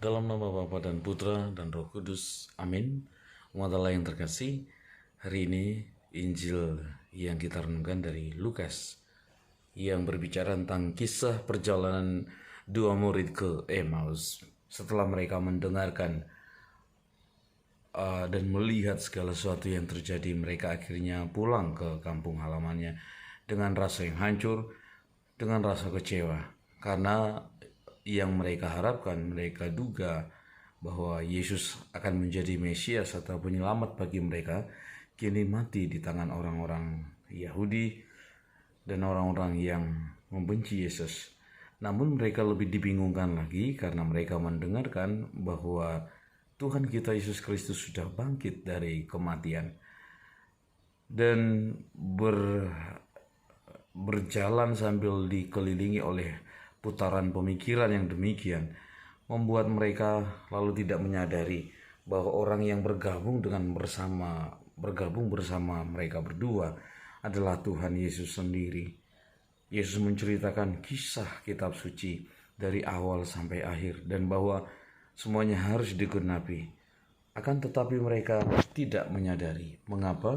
Dalam nama Bapa dan Putra dan Roh Kudus, amin. Umat Allah yang terkasih, hari ini Injil yang kita renungkan dari Lukas yang berbicara tentang kisah perjalanan dua murid ke Emmaus. Setelah mereka mendengarkan dan melihat segala sesuatu yang terjadi, mereka akhirnya pulang ke kampung halamannya dengan rasa yang hancur, dengan rasa kecewa, karena yang mereka harapkan, mereka duga bahwa Yesus akan menjadi Mesias atau penyelamat bagi mereka, kini mati di tangan orang-orang Yahudi dan orang-orang yang membenci Yesus. Namun mereka lebih dibingungkan lagi karena mereka mendengarkan bahwa Tuhan kita Yesus Kristus sudah bangkit dari kematian. Dan berjalan sambil dikelilingi oleh putaran pemikiran yang demikian, membuat mereka lalu tidak menyadari bahwa orang yang bergabung bersama mereka berdua adalah Tuhan Yesus sendiri. Yesus menceritakan kisah kitab suci dari awal sampai akhir dan bahwa semuanya harus digenapi. Akan tetapi mereka tidak menyadari. Mengapa?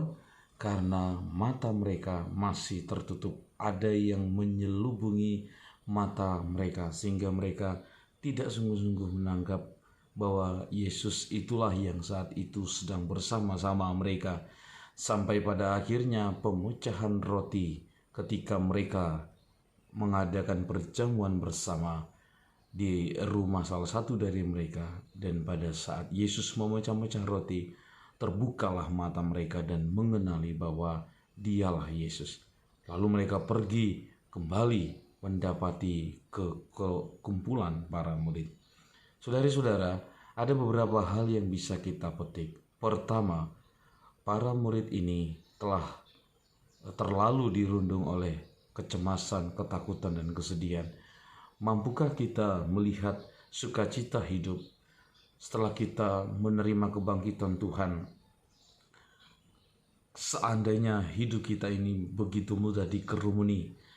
Karena mata mereka masih tertutup. Ada yang menyelubungi mata mereka sehingga mereka tidak sungguh-sungguh menanggap bahwa Yesus itulah yang saat itu sedang bersama-sama mereka, sampai pada akhirnya pemecahan roti ketika mereka mengadakan perjamuan bersama di rumah salah satu dari mereka. Dan pada saat Yesus memecah-mecah roti, terbukalah mata mereka dan mengenali bahwa dialah Yesus. Lalu mereka pergi kembali mendapati kumpulan para murid. Saudara-saudara, ada beberapa hal yang bisa kita petik. Pertama, para murid ini telah terlalu dirundung oleh kecemasan, ketakutan, dan kesedihan. Mampukah kita melihat sukacita hidup setelah kita menerima kebangkitan Tuhan? Seandainya hidup kita ini begitu mudah dikerumuni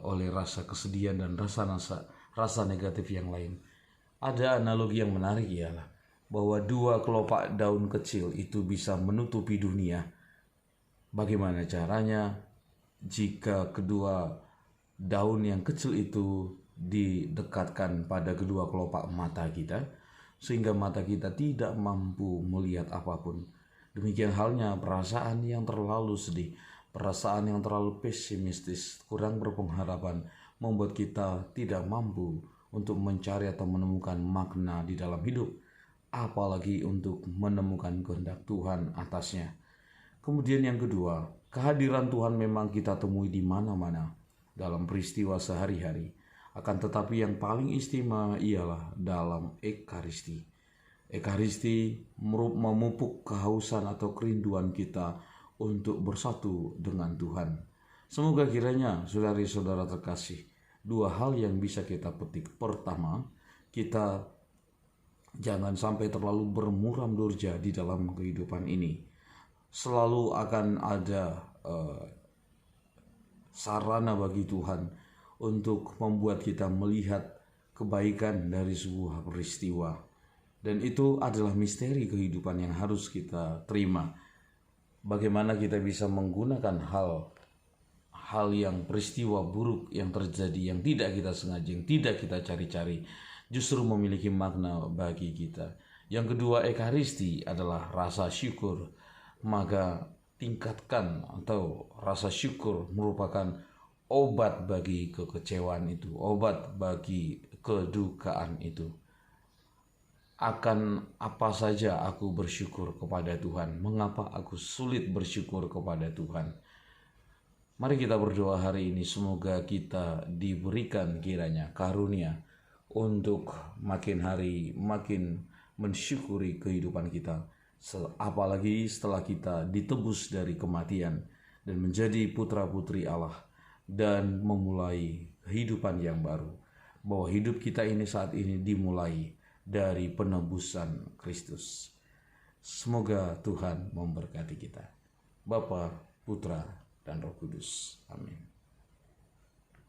oleh rasa kesedihan dan rasa negatif yang lain. Ada analogi yang menarik, ialah bahwa dua kelopak daun kecil itu bisa menutupi dunia. Bagaimana caranya? Jika kedua daun yang kecil itu didekatkan pada kedua kelopak mata kita, sehingga mata kita tidak mampu melihat apapun. Demikian halnya perasaan yang terlalu sedih, perasaan yang terlalu pesimistis, kurang berpengharapan, membuat kita tidak mampu untuk mencari atau menemukan makna di dalam hidup, apalagi untuk menemukan kehendak Tuhan atasnya. Kemudian yang kedua, kehadiran Tuhan memang kita temui di mana-mana dalam peristiwa sehari-hari. Akan tetapi yang paling istimewa ialah dalam Ekaristi. Ekaristi memupuk kehausan atau kerinduan kita untuk bersatu dengan Tuhan. Semoga kiranya saudari-saudara terkasih, dua hal yang bisa kita petik. Pertama, kita jangan sampai terlalu bermuram durja di dalam kehidupan ini. Selalu akan ada sarana bagi Tuhan untuk membuat kita melihat kebaikan dari sebuah peristiwa. Dan itu adalah misteri kehidupan yang harus kita terima. Bagaimana kita bisa menggunakan hal yang peristiwa buruk yang terjadi, yang tidak kita sengaja, yang tidak kita cari-cari, justru memiliki makna bagi kita. Yang kedua, Ekaristi adalah rasa syukur. Maka tingkatkan, atau rasa syukur merupakan obat bagi kekecewaan itu, obat bagi kedukaan itu. Akan apa saja aku bersyukur kepada Tuhan? Mengapa aku sulit bersyukur kepada Tuhan? Mari kita berdoa hari ini, semoga kita diberikan kiranya karunia untuk makin hari makin mensyukuri kehidupan kita, apalagi setelah kita ditebus dari kematian dan menjadi putra-putri Allah dan memulai kehidupan yang baru. Bahwa hidup kita ini saat ini dimulai dari penebusan Kristus. Semoga Tuhan memberkati kita. Bapa, Putra, dan Roh Kudus. Amin.